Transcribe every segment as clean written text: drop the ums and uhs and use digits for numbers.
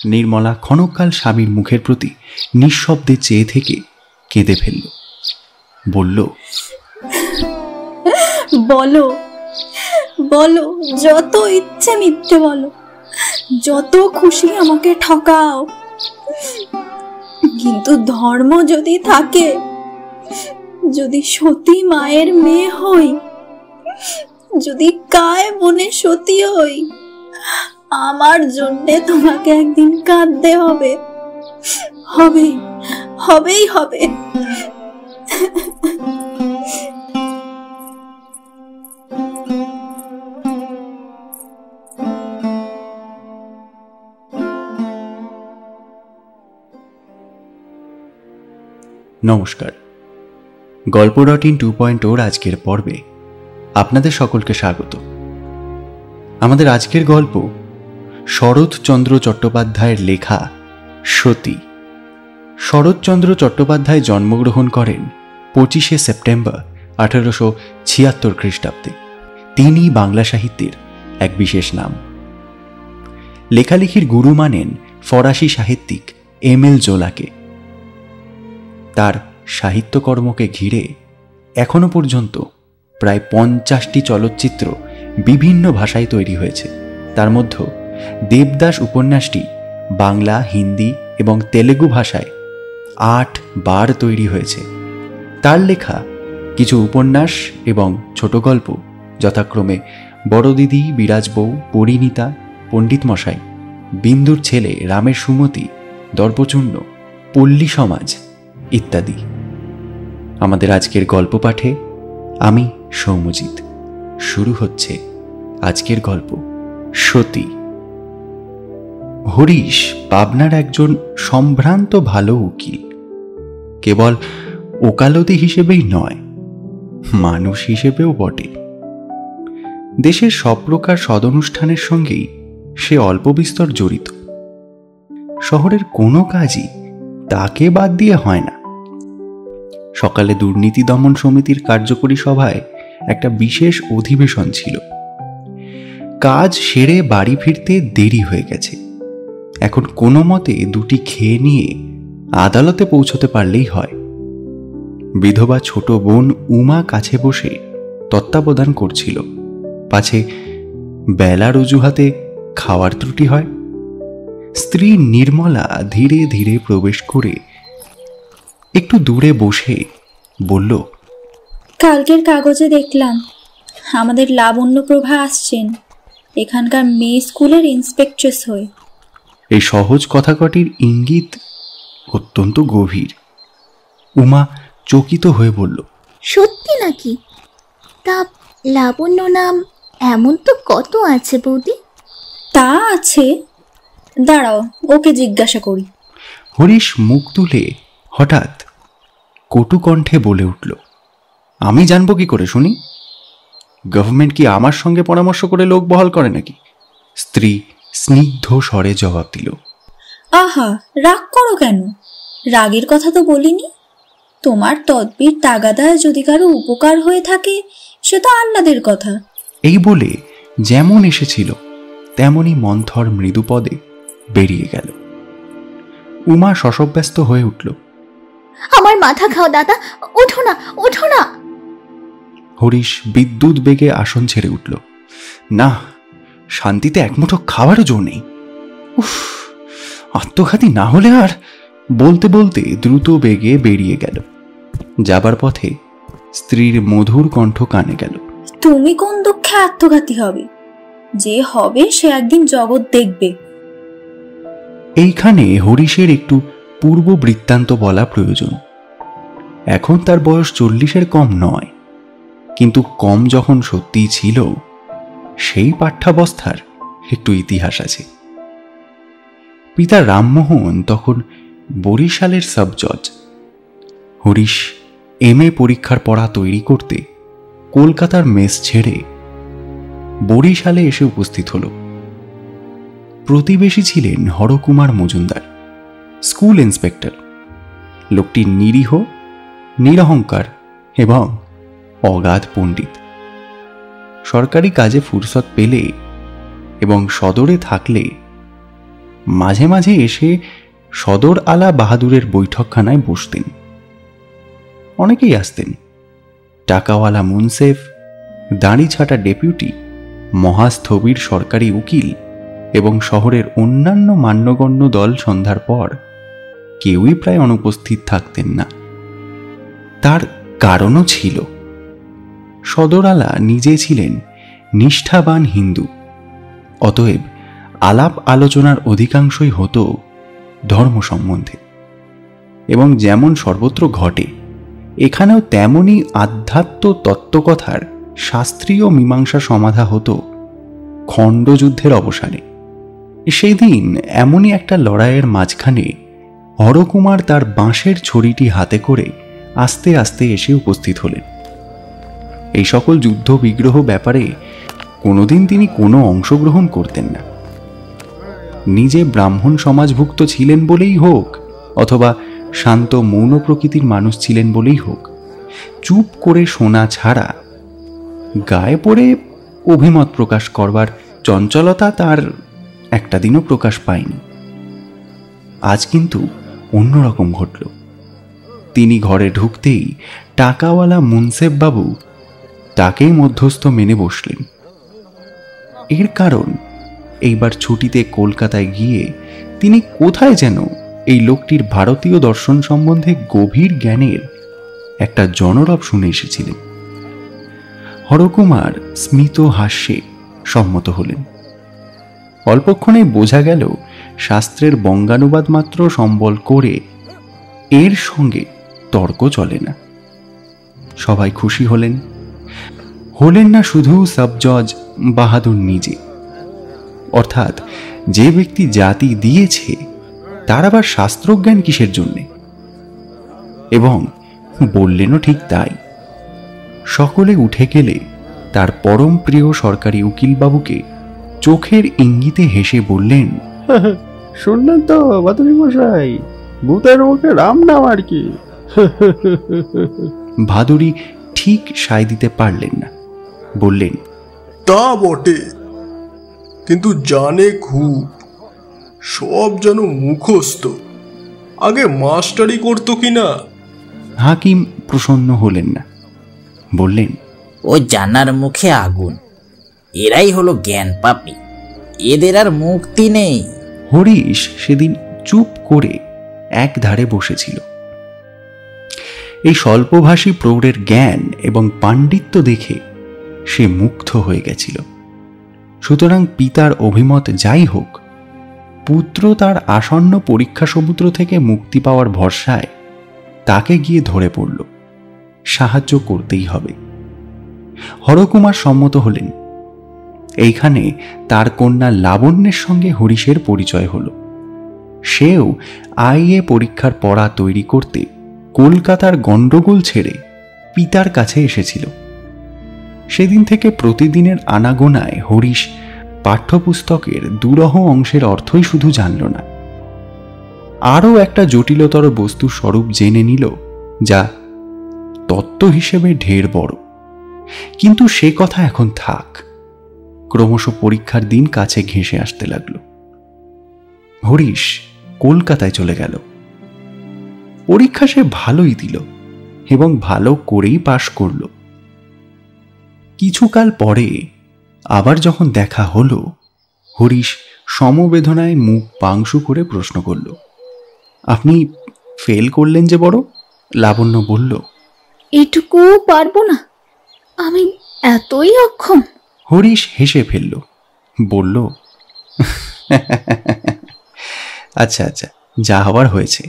নির্মলা ক্ষণকাল স্বামীর মুখের প্রতি নিঃশব্দে চেয়ে থেকে কেঁদে ফেলল। বলল, বলো বলো, যত ইচ্ছে মিথ্যে বলো, যত খুশি আমাকে ঠকাও, কিন্তু ধর্ম যদি থাকে, যদি সতী মায়ের মেয়ে হই, যদি কায় বনে সতী হই, আমার জন্যে তোমাকে একদিন কাঁদতে হবে, হবেই হবেই হবে। নমস্কার, গল্প.in 2.0 আজকের পর্বে আপনাদের সকলকে স্বাগত। আমাদের আজকের গল্প শরৎচন্দ্র চট্টোপাধ্যায়ের লেখা সতী। শরৎচন্দ্র চট্টোপাধ্যায় জন্মগ্রহণ করেন 25শে সেপ্টেম্বর 1876 খ্রিস্টাব্দে। তিনি বাংলা সাহিত্যের এক বিশেষ নাম। লেখালেখির গুরু মানেন ফরাসি সাহিত্যিক এমিল জোলাকে। তার সাহিত্যকর্মকে ঘিরে এখনো পর্যন্ত প্রায় 50টি চলচ্চিত্র বিভিন্ন ভাষায় তৈরি হয়েছে। তার মধ্যে দেবদাস উপন্যাসটি বাংলা, হিন্দি এবং তেলেগু ভাষায় 8 বার তৈরি হয়েছে। তার লেখা কিছু উপন্যাস এবং ছোট গল্প যথাক্রমে বড়দিদি, বিরাজ বউ, পরিণীতা, পণ্ডিত মশাই, বিন্দুর ছেলে, রামের সুমতি, দর্পচূর্ণ, পল্লী সমাজ ইত্যাদি। আমাদের আজকের গল্প পাঠে আমি সৌম্যজিৎ। শুরু হচ্ছে আজকের গল্প সতী। হরিশ পাবনার একজন সম্ভ্রান্ত ভালো উকিল। কেবল ওকালতি হিসেবেই নয়, মানুষ হিসেবেও বটে। দেশের সব প্রকার সদনুষ্ঠানের সঙ্গেই সে অল্প বিস্তর জড়িত। শহরের কোনো কাজই তাকে বাদ দিয়ে হয় না। সকালে দুর্নীতি দমন সমিতির কার্যকরী সভায় একটা বিশেষ অধিবেশন ছিল। কাজ সেরে বাড়ি ফিরতে দেরি হয়ে গেছে। এখন কোনো মতে দুটি খেয়ে নিয়ে আদালতে পৌঁছতে পারলেই হয়। বিধবা ছোট বোন উমা কাছে বসে তত্ত্বাবধান করছিল, পাছে বেলার অজুহাতে খাওয়ার ত্রুটি হয়। স্ত্রী নির্মলা ধীরে ধীরে প্রবেশ করে একটু দূরে বসে বলল, কালকের কাগজে দেখলাম আমাদের লাবণ্যপ্রভা আসছেন এখানকার মেয়ে স্কুলের ইন্সপেক্ট্রেস হয়ে। এই সহজ কথাকটির ইঙ্গিত অত্যন্ত গভীর। উমা চকিত হয়ে বলল, সত্যি নাকি? তা লাবণ্য নাম এমন তো কত আছে বৌদি। তা আছে, দাঁড়াও ওকে জিজ্ঞাসা করি। হরিশ মুখ তুলে হঠাৎ কটু কণ্ঠে বলে উঠল, আমি জানবো কি করে শুনি? গভর্নমেন্ট কি আমার সঙ্গে পরামর্শ করে লোক বহাল করে নাকি? স্ত্রী স্নিগ্ধ স্বরে জবাব দিল। আহা, রাগ করো কেন? রাগের কথা তো বলিনি। তোমার তদবির তাগাদায় যদি কারো উপকার হয়ে থাকে সে তো আহ্লাদের কথা। এই বলে যেমন এসেছিল তেমনই মন্থর মৃদুপদে বেরিয়ে গেল। উমা শশব্যস্ত হয়ে উঠল, আমার মাথা খাও দাদা, ওঠো না ওঠো না। হরিশ বিদ্যুৎ বেগে আসন ছেড়ে উঠল। না, শান্তিতে একমুঠো খাবারও জো নেই। উফ, আত্মঘাতী না হলে আর। বলতে বলতে দ্রুত বেগে বেরিয়ে গেল। যাবার পথে স্ত্রীর মধুর কণ্ঠ কানে গেল, তুমি কোন দুঃখে আত্মঘাতী হবে? যে হবে সে একদিন জগৎ দেখবে। এইখানে হরিশের একটু পূর্ব বৃত্তান্ত বলা প্রয়োজন। এখন তার বয়স 40-এর কম নয়, কিন্তু কম যখন সত্যিই ছিল সেই পাঠ্যাবস্থার একটু ইতিহাস আছে। পিতা রামমোহন তখন বরিশালের সাব জজ। হরিশ MA পরীক্ষার পড়া তৈরি করতে কলকাতার মেস ছেড়ে বরিশালে এসে উপস্থিত হল। প্রতিবেশী ছিলেন হরকুমার মজুমদার, স্কুল ইন্সপেক্টর। লোকটি নিরীহ, নিরহংকার এবং অগাধ পণ্ডিত। সরকারি কাজে ফুরসত পেলে এবং সদরে থাকলে মাঝে মাঝে এসে সদর আলা বাহাদুরের বৈঠকখানায় বসতেন। অনেকেই আসতেন, টাকাওয়ালা মুনসেফ, দাড়ি ছাটা ডেপুটি, মহাস্থবির সরকারি উকিল এবং শহরের অন্যান্য মান্যগণ্য দল সন্ধ্যার পর কেউই প্রায় অনুপস্থিত থাকতেন না। তার কারণও ছিল। সদর আলা নিজে ছিলেন নিষ্ঠাবান হিন্দু, অতএব আলাপ আলোচনার অধিকাংশই হতো ধর্ম সম্বন্ধে, এবং যেমন সর্বত্র ঘটে এখানেও তেমনই আধ্যাত্ম তত্ত্বকথার শাস্ত্রীয় মীমাংসা সমাধা হতো খণ্ডযুদ্ধের অবসানে। সেই দিন এমনই একটা লড়াইয়ের মাঝখানে হরকুমার তার বাঁশের ছড়িটি হাতে করে আস্তে আস্তে এসে উপস্থিত হলেন। এই সকল যুদ্ধ বিগ্রহ ব্যাপারে কোনোদিন তিনি কোনো অংশগ্রহণ করতেন না। নিজে ব্রাহ্মণ সমাজভুক্ত ছিলেন বলেই হোক, অথবা শান্ত মৌন প্রকৃতির মানুষ ছিলেন বলেই হোক, চুপ করে শোনা ছাড়া গায়ে পড়ে অভিমত প্রকাশ করবার চঞ্চলতা তার একটা দিনও প্রকাশ পায়নি। আজ কিন্তু অন্যরকম ঘটল। তিনি ঘরে ঢুকতেই টাকাওয়ালা মুনসেফ বাবু তাকেই মধ্যস্থ মেনে বসলেন। এর কারণ এইবার ছুটিতে কলকাতায় গিয়ে তিনি কোথায় যেন এই লোকটির ভারতীয় দর্শন সম্বন্ধে গভীর জ্ঞানের একটা জনরব শুনে এসেছিলেন। হরকুমার স্মিত হাস্যে সম্মত হলেন। অল্পক্ষণে বোঝা গেল শাস্ত্রের বঙ্গানুবাদ মাত্র সম্বল করে এর সঙ্গে তর্ক চলে না। সবাই খুশি হলেন। হলেন না শুধু সাব জজ বাহাদুর নিজে, অর্থাৎ যে ব্যক্তি জাতি দিয়েছে তার আবার শাস্ত্রজ্ঞান কিসের জন্যে, এবং বললেনও ঠিক তাই। সকলে উঠে গেলে তার পরম প্রিয় সরকারি উকিলবাবুকে চোখের ইঙ্গিতে হেসে বললেন, শুনলেন তো বাদুড়ি মশাই, ভূতের মুখে রাম নাম আর কি। ভাদুড়ি ঠিক সায় দিতে পারলেন না, বললেন, তা বটে, কিন্তু জানে খুব, সব যেন মুখস্থ, আগে মাস্টারি করতো কিনা। হাকিম প্রসন্ন হলেন না, বললেন, ও জানার মুখে আগুন, এরাই হলো জ্ঞান পাপী, এদের আর মুক্তি নেই। হরিশ সেদিন চুপ করে এক ধারে বসেছিল। এই স্বল্পভাষী প্রৌঢ়ের জ্ঞান এবং পাণ্ডিত্য দেখে সে মুগ্ধ হয়ে গেছিল। সুতরাং পিতার অভিমত যাই হোক, পুত্র তার আসন্ন পরীক্ষা সমুদ্র থেকে মুক্তি পাওয়ার ভরসায় তাকে গিয়ে ধরে পড়ল। সাহায্য করতেই হবে। হরকুমার সম্মত হলেন। এইখানে তার কন্যা লাবণ্যের সঙ্গে হরিশের পরিচয় হল। সেও আইএ পরীক্ষার পড়া তৈরি করতে কলকাতার গণ্ডগোল ছেড়ে পিতার কাছে এসেছিল। সেদিন থেকে প্রতিদিনের আনাগোনায় হরিশ পাঠ্যপুস্তকের দুরহ অংশের অর্থই শুধু জানল না, আরও একটা জটিলতর বস্তুর স্বরূপ জেনে নিল, যা তত্ত্ব হিসেবে ঢের বড়। কিন্তু সে কথা এখন থাক। ক্রমশ পরীক্ষার দিন কাছে ঘেঁষে আসতে লাগল। হরিশ কলকাতায় চলে গেল। পরীক্ষা সে ভালোই দিল এবং ভালো করেই পাশ করল। কিছুকাল পরে আবার যখন দেখা হলো, হরিশ সমবেদনায় মুখ পাংশু করে প্রশ্ন করল, আপনি ফেল করলেন যে বড়? লাবণ্য বলল, এটুকু পারবো না, আমি এতই অক্ষম। হরিশ হেসে ফেলল, বলল, আচ্ছা আচ্ছা, যা হবার হয়েছে।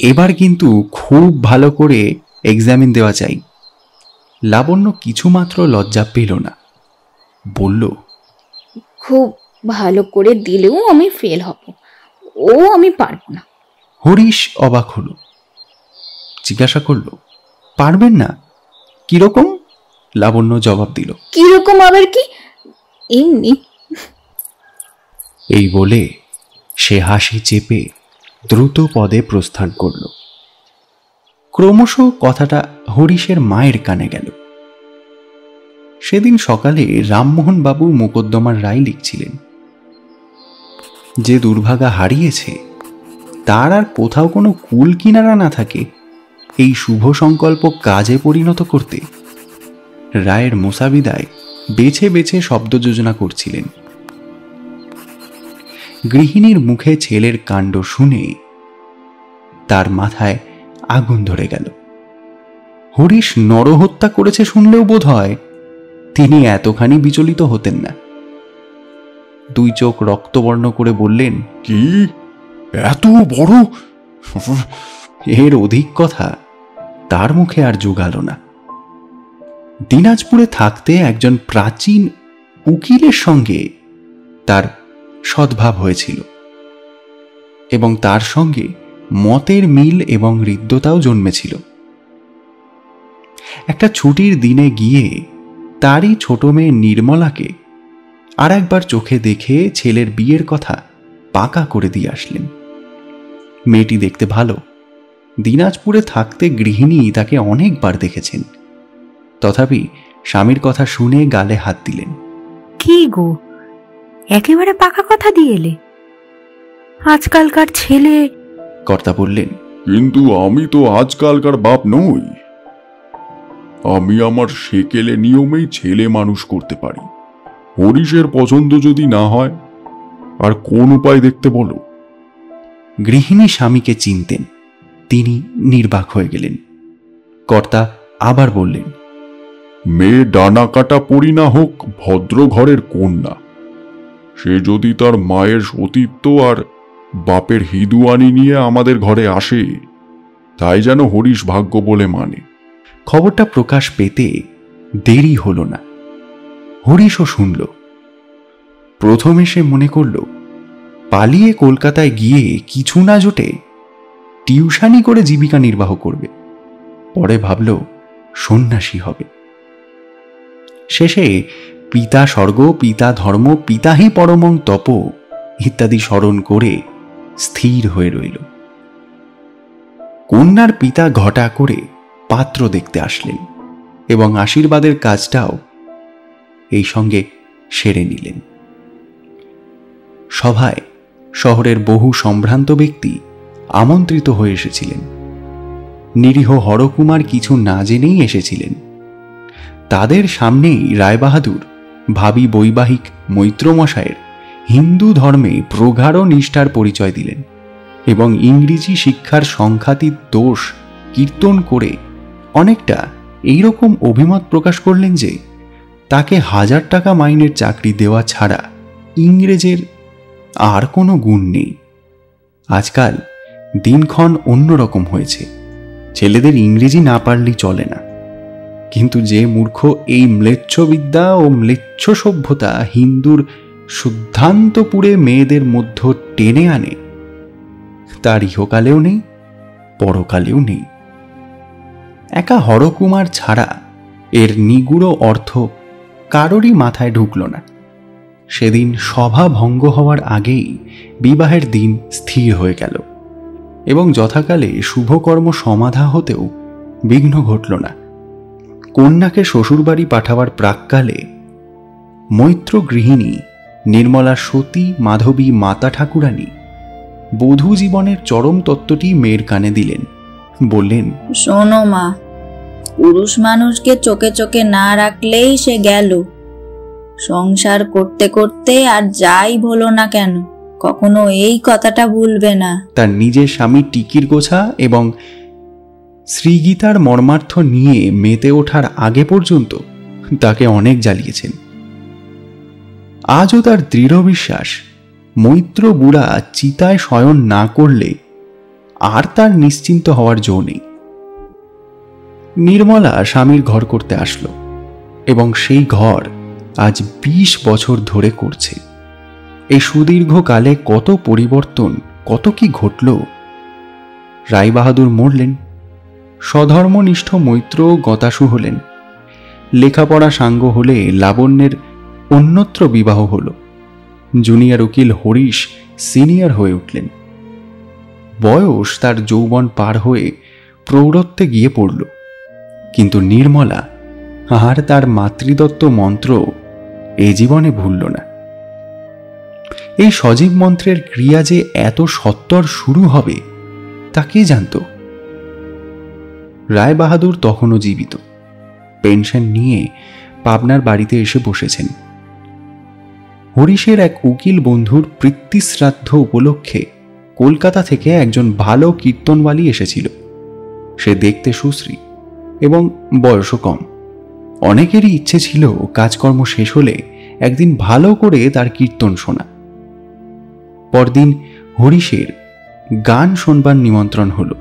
এবার কিন্তু খুব ভালো করে এক্সামিন দেওয়া চাই। লাবণ্য কিছুমাত্র লজ্জা পেল না, বলল, খুব ভালো করে দিলেও আমি ফেল হব, ও আমি পারবো না। হরিশ অবাক হল, জিজ্ঞাসা করল, পারবেন না? কিরকম? লাবণ্য জবাব দিল, কিরকম আবার কি, এমনি। এই বলে সে হাসি চেপে দ্রুত পদে প্রস্থান করল। ক্রমশ কথাটা হরিশের মায়ের কানে গেল। সেদিন সকালে রামমোহন বাবু মোকদ্দমার রায় লিখছিলেন। যে দুর্ভাগা হারিয়েছে তার আর কোথাও কোনো কুল কিনারা না থাকে এই শুভ সংকল্প কাজে পরিণত করতে রায়ের মোসাবিদায় বেছে বেছে শব্দ যোজনা করছিলেন। গৃহিণীর মুখে ছেলের কাণ্ড শুনে তার মাথায় আগুন ধরে গেল। হরিশ নরহত্যা করেছে শুনলেও বোধ হয় তিনি এতখানি বিচলিত হতেন না। দুই চোখ রক্তবর্ণ করে বললেন, কি এত বড়? এর অধিক কথা তার মুখে আর জোগাল না। দিনাজপুরে থাকতে একজন প্রাচীন উকিলের সঙ্গে তার সদ্ভাব হয়েছিল এবং তার সঙ্গে মতের মিল এবং হৃদ্যতাও জন্মেছিল। একটা ছুটির দিনে গিয়ে তারই ছোট মেয়ে নির্মলাকে আর একবার চোখে দেখে ছেলের বিয়ের কথা পাকা করে দিয়ে আসলেন। মেয়েটি দেখতে ভালো। দিনাজপুরে থাকতে গৃহিণী তাকে অনেকবার দেখেছেন। তথাপি স্বামীর কথা শুনে গালে হাত দিলেন। কি গো, একেবারে পাকা কথা দিয়ে এলে? আজকালকার ছেলে। কর্তা বললেন, কিন্তু আমি তো আজকালকার বাপ নই। আমি আমার সেকেলে নিয়মেই ছেলে মানুষ করতে পারি। হরিশের পছন্দ যদি না হয়, আর কোন উপায় দেখতে বলো? গৃহিণী স্বামীকে চিনতেন। তিনি নির্বাক হয়ে গেলেন। কর্তা আবার বললেন, মেয়ে ডানা কাটা পরি না হোক ভদ্র ঘরের কন্যা, সে যদি তার মায়ের সতীত্ব আর বাপের হিদুয়ানি নিয়ে আমাদের ঘরে আসে, তাই যেন হরিশ ভাগ্য বলে মানে। খবরটা প্রকাশ পেতে দেরি হল না। হরিশও শুনল। প্রথমে সে মনে করল পালিয়ে কলকাতায় গিয়ে কিছু না জোটে টিউশানি করে জীবিকা নির্বাহ করবে। পরে ভাবল সন্ন্যাসী হবে। শেষে পিতা স্বর্গ, পিতা ধর্ম, পিতাহি পরমং তপ ইত্যাদি স্মরণ করে স্থির হয়ে রইল। কন্যার পিতা ঘটা করে পাত্র দেখতে আসলেন এবং আশীর্বাদের কাজটাও এই সঙ্গে সেরে নিলেন। সভায় শহরের বহু সম্ভ্রান্ত ব্যক্তি আমন্ত্রিত হয়ে এসেছিলেন। নিরীহ হরকুমার কিছু না জেনেই এসেছিলেন। তাদের সামনেই রায়বাহাদুর ভাবি বৈবাহিক মৈত্রমশায়ের হিন্দু ধর্মে প্রগাঢ় নিষ্ঠার পরিচয় দিলেন এবং ইংরেজি শিক্ষার সংখ্যাতীত দোষ কীর্তন করে অনেকটা এইরকম অভিমত প্রকাশ করলেন যে তাকে 1000 টাকা মাইনের চাকরি দেওয়া ছাড়া ইংরেজের আর কোনো গুণ নেই। আজকাল দিনক্ষণ অন্যরকম হয়েছে। ছেলেদের ইংরেজি না পারলেই চলে না। কিন্তু যে মূর্খ এই ম্লেচ্ছ বিদ্যা ও ম্লেচ্ছ সভ্যতা হিন্দুর শুদ্ধান্তপুরে মেয়েদের মধ্য টেনে আনে, তার ইহকালেও নেই, পরকালেও নেই। একা হরকুমার ছাড়া এর নিগুড় অর্থ কারোরই মাথায় ঢুকল না। সেদিন সভা ভঙ্গ হওয়ার আগেই বিবাহের দিন স্থির হয়ে গেল এবং যথাকালে শুভকর্ম সমাধা হতেও বিঘ্ন ঘটল না। কন্যাকে শ্বশুরবাড়ি পাঠাবার প্রাক্কালে মৈত্র গৃহিণী নির্মলা সতী মাধবী মাতা ঠাকুরানী বধূ জীবনের চরম তত্ত্বটি মেয়ের কানে দিলেন। বললেন, শোনো মা, পুরুষ মানুষকে চোখে চোখে না রাখলেই সে গেল। সংসার করতে করতে আর যাই বলো না কেন, কখনো এই কথাটা ভুলবে না। তার নিজের স্বামী টিকির গোছা এবং শ্রীগীতার মর্মার্থ নিয়ে মেতে ওঠার আগে পর্যন্ত তাকে অনেক জ্বালিয়েছেন। আজও তার দৃঢ় বিশ্বাস মৈত্র বুড়া চিতায় শয়ন না করলে আর তার নিশ্চিন্ত হওয়ার জো নেই। নির্মলা স্বামীর ঘর করতে আসলো এবং সেই ঘর আজ 20 বছর ধরে করছে। এই সুদীর্ঘকালে কত পরিবর্তন, কত কি ঘটল। রায়বাহাদুর মরলেন, স্বধর্মনিষ্ঠ মৈত্র গতাসু হলেন, লেখাপড়া সাঙ্গ হলে লাবণ্যের অন্যত্র বিবাহ হল, জুনিয়র উকিল হরিশ সিনিয়র হয়ে উঠলেন। বয়স তার যৌবন পার হয়ে প্রৌঢ়ত্বে গিয়ে পড়ল, কিন্তু নির্মলা আর তার মাতৃদত্ত মন্ত্র এ জীবনে ভুলল না। এই সজীব মন্ত্রের ক্রিয়া যে এত সত্বর শুরু হবে তা কে জানত? রায়বাহাদুর তখনও জীবিত, পেনশন নিয়ে পাবনার বাড়িতে এসে বসেছেন। হরিশের এক উকিল বন্ধুর পিতৃশ্রাদ্ধ উপলক্ষে কলকাতা থেকে একজন ভালো কীর্তনওয়ালি এসেছিল। সে দেখতে সুশ্রী এবং বয়সও কম। অনেকেরই ইচ্ছে ছিল কাজকর্ম শেষ হলে একদিন ভালো করে তার কীর্তন শোনা। পরদিন হরিশের গান শোনবার নিমন্ত্রণ হলো।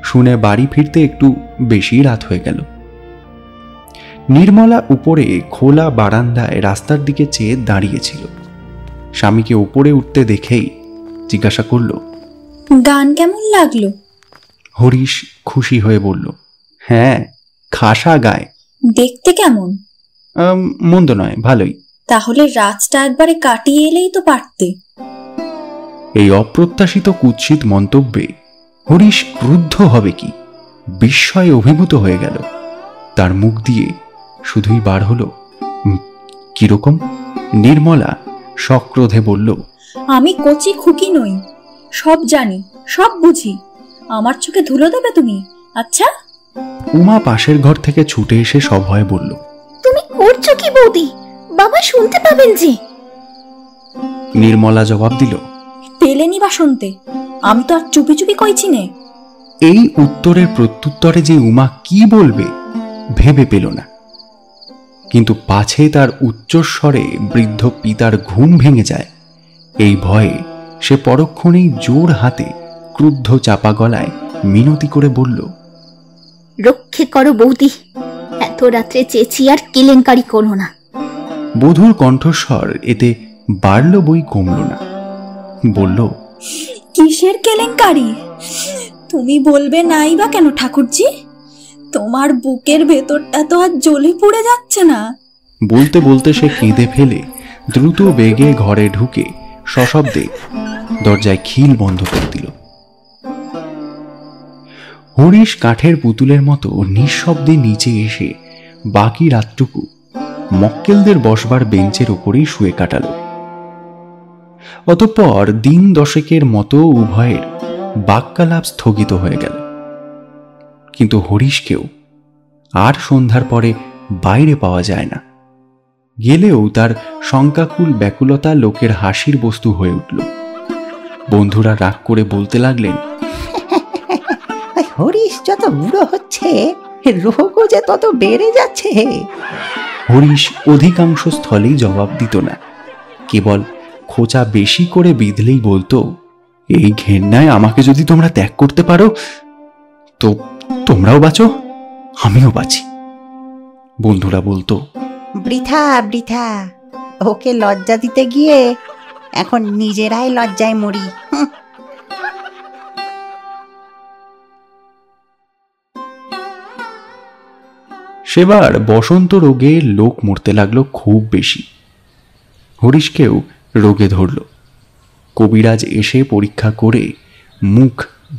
শুনে বাড়ি ফিরতে একটু বেশি রাত হয়ে গেল। নির্মলা উপরে খোলা বারান্দায় রাস্তার দিকে চেয়ে দাঁড়িয়েছিল। স্বামীকে উপরে উঠতে দেখেই জিজ্ঞাসা করল, গান কেমন লাগলো? হরিশ খুশি হয়ে বলল, হ্যাঁ, খাসা গায়। দেখতে কেমন? মন্দ নয়, ভালোই। তাহলে রাতটা একবারে কাটিয়ে এলেই তো পারতে। এই অপ্রত্যাশিত কুৎসিত মন্তব্যে হরিশ ক্রুদ্ধ হবে কি বিস্ময়ে অভিভূত হয়ে গেল। তার মুখ দিয়ে শুধুই বার হলো, কিরকম? নির্মলা সক্রোধে বলল, আমি কচি খুকি নই, সব জানি, সব বুঝি। আমার চোখে ধুলো দেবে তুমি? আচ্ছা। উমা পাশের ঘর থেকে ছুটে এসে সভয়ে বলল, তুমি করছো কি বৌদি? বাবা শুনতে পাবেন যে। নির্মলা জবাব দিল, পেলে নিবা শুনতে, আমি তো আর চুপি চুপি কইছি নে। এই উত্তরের প্রত্যুত্তরে যে উমা কি বলবে ভেবে পেল না, কিন্তু পাছে তার উচ্চস্বরে বৃদ্ধ পিতার ঘুম ভেঙে যায় এই ভয়ে সে পরক্ষণেই জোর হাতে ক্রুদ্ধ চাপা গলায় মিনতি করে বলল, রক্ষে করো বৌদি, এত রাত্রে চেঁচি আর কেলেঙ্কারি করো না। বধূর কণ্ঠস্বর এতে বাড়ল বই কমল না। বলল, কিসের কেলেঙ্কারি? তুমি বলবে নাই বা কেন ঠাকুরজি? তোমার বুকের ভেতরটা তো আর জ্বলে পুড়ে যাচ্ছে না? বলতে বলতে সে কেঁদে ফেলে দ্রুত বেগে ঘরে ঢুকে সশব্দে দরজায় খিল বন্ধ করে দিল। হরিশ কাঠের পুতুলের মতো নিঃশব্দে নিচে এসে বাকি রাতটুকু মক্কেলদের বসবার বেঞ্চের উপরেই শুয়ে কাটাল। অতঃপর দিন দশেকের মতো উভয়ের বাক্যালাপ স্থগিত হয়ে গেল। কিন্তু হরিশকেও আর সন্ধ্যার পরে বাইরে পাওয়া যায় না। গেলেও তার শঙ্কাকুল ব্যাকুলতা লোকের হাসির বস্তু হয়ে উঠল। বন্ধুরা রাগ করে বলতে লাগলেন, হরিশ যত বুড়ো হচ্ছে রোগও যে তত বেড়ে যাচ্ছে। হরিশ অধিকাংশ স্থলেই জবাব দিত না, কেবল খোঁচা বেশি করে বিঁধলেই বলতো, এই ঘেন্নায় আমাকে যদি তোমরা ত্যাগ করতে পারো তো তোমরাও বাঁচো, আমিও বাঁচি। বন্ধুরা বলতো, বৃথা বৃথা, ওকে লজ্জা দিতে গিয়ে এখন নিজেরাই লজ্জায় মরি। সেবার বসন্ত রোগে লোক মরতে লাগলো খুব বেশি। হরিশকেও রোগে ধরল। কবিরাজ এসে পরীক্ষা করে মুখ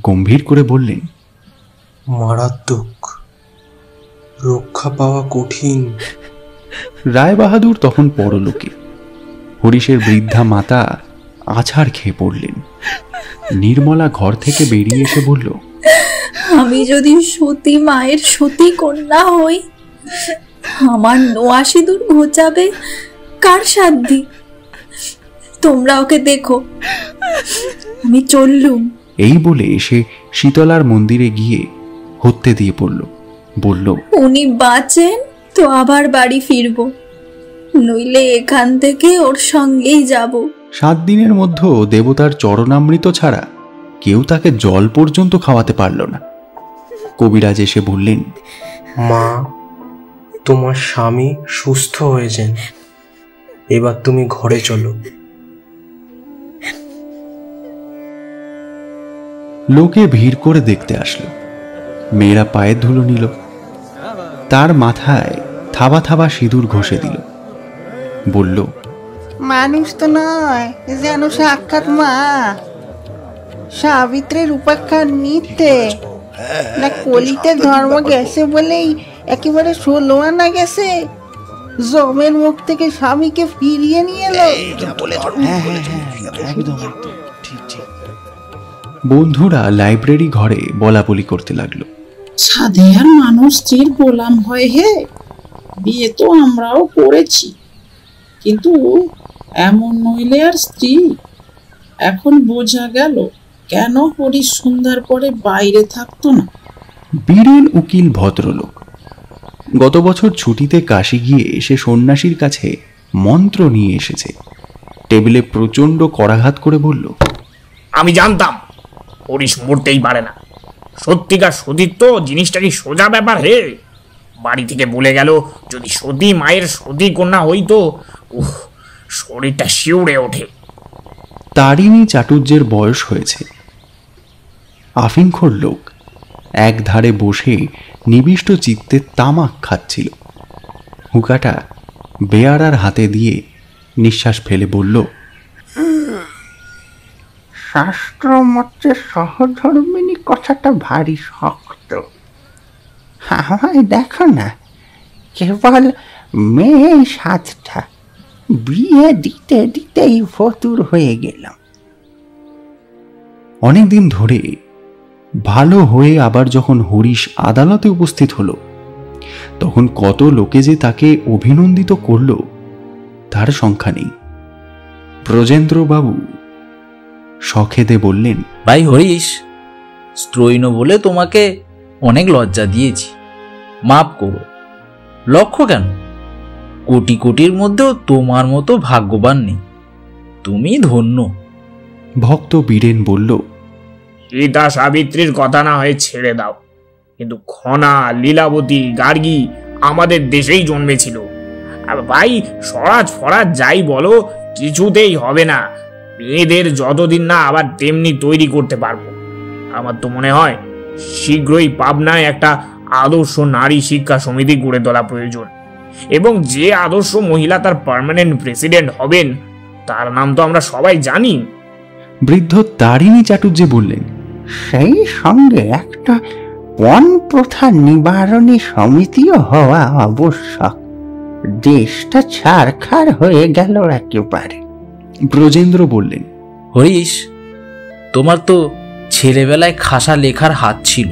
গম্ভীর করে বললেন, মারাত্মক, রক্ষা পাওয়া কঠিন। রায়বাহাদুর তখন পরলোকে। হরিশের বৃদ্ধা মাতা আছাড় খেয়ে পড়লেন। নির্মলা ঘর থেকে বেরিয়ে এসে বলল, আমি যদি সতী মায়ের সতী কন্যা হই, আমার নোয়া সিঁদুর ঘোচাবে কার সাধ্যি? তোমরা ওকে দেখো, আমি চললুম। এই বলে সে শীতলার মন্দিরে গিয়ে হত্যে দিয়ে পড়ল। বলল, উনি বাঁচেন তো আবার বাড়ি ফিরব, নইলে এখান থেকে ওর সঙ্গেই যাব। 7 দিনের মধ্যে দেবতার চরণামৃত ছাড়া কেউ তাকে জল পর্যন্ত খাওয়াতে পারল না। কবিরাজ এসে বললেন, মা, তোমার স্বামী সুস্থ হয়েছেন, এবার তুমি ঘরে চলো। লোকে ভিড় করে দেখতে আসলো। মেয়েরা পায়ের ধুলো নিল, তার মাথায় থাবা থাবা সিঁদুর ঘষে দিল। বলল, মানুষ তো নয়, যেন সাক্ষাৎ মা। সাবিত্রীর উপাখ্যা নিতে না কলিতে ধর্ম গেছে বলেই একেবারে 16 আনা গেছে। জমের মুখ থেকে স্বামীকে ফিরিয়ে নিয়ে এলো। বন্ধুরা লাইব্রেরি ঘরে বলাবলি করতে লাগলো। সাধেয়ার মানুষ স্ত্রীর গোলাম হয় হে। বিয়ে তো আমরাও করেছি, কিন্তু এমন নইলে আর স্ত্রী। এখন বোঝা গেল কেন হরিশ সন্ধ্যার পরে বাইরে থাকতো না। বীরেন উকিল ভদ্রলোক। গত বছর ছুটিতে কাশি গিয়ে সে সন্ন্যাসীর কাছে মন্ত্র নিয়ে এসেছে। টেবিলে প্রচন্ড করাঘাত করে বলল, আমি জানতাম হরিশ মরতেই পারে না। সত্যিকার সতীত্ব জিনিসটা কি সোজা ব্যাপার হে? বাড়ি থেকে বলে গেল যদি সতী মায়ের সতী কন্যা হইতো, শরীরটা শিউরে ওঠে। তারিণী চাটুর্যের বয়স হয়েছে। আফিংখোর লোক, এক ধারে বসে নিবিষ্ট চিত্তে তামাক খাচ্ছিল। হুকাটা বেয়ারার হাতে দিয়ে নিঃশ্বাস ফেলে বলল, শাস্ত্র মতে সহধর্মিনী কথাটা ভারী শক্ত। আমায় দেখো না, কেবল মেয়ে সাতটা, বিয়ে দিতে দিতেই ফতুর হয়ে গেলাম। অনেকদিন ধরে ভালো হয়ে আবার যখন হরিশ আদালতে উপস্থিত হলো, তখন কত লোকে যে তাকে অভিনন্দিত করল তার সংখ্যা নেই। ব্রজেন্দ্রবাবু সখেদে বললেন, ভাই হরিশ, স্ত্রৈণ বলে তোমাকে অনেক লজ্জা দিয়েছি, মাপ করো। লক্ষ্য কেন, কোটি কোটির মধ্যেও তোমার মতো ভাগ্যবান নেই, তুমি ধন্য। ভক্ত বীরেন বলল, সীতা সাবিত্রীর কথা না হয়ে ছেড়ে দাও, কিন্তু খনা, লীলাবতী, গার্গী আমাদের দেশেই জন্মেছিল। আর ভাই স্বরাজ ফরাজ যাই বলো, কিছুতেই হবে না। মেয়েদের যতদিন না আবার তেমনি তৈরি করতে পারবো। আমার তো মনে হয় শীঘ্রই পাবনায় একটা আদর্শ নারী শিক্ষা সমিতি গড়ে তোলা প্রয়োজন, এবং যে আদর্শ মহিলা তার পার্মানেন্ট প্রেসিডেন্ট হবেন তার নাম তো আমরা সবাই জানি। বৃদ্ধ তারিণী চাটুর্য বললেন, সেই সঙ্গে একটা পণ প্রথা নিবারণী সমিতিও হওয়া আবশ্যক। দেশটা ছারখার হয়ে গেল একেবারে। ব্রজেন্দ্র বললেন, হরিশ, তোমার তো ছেলেবেলায় খাসা লেখার হাত ছিল,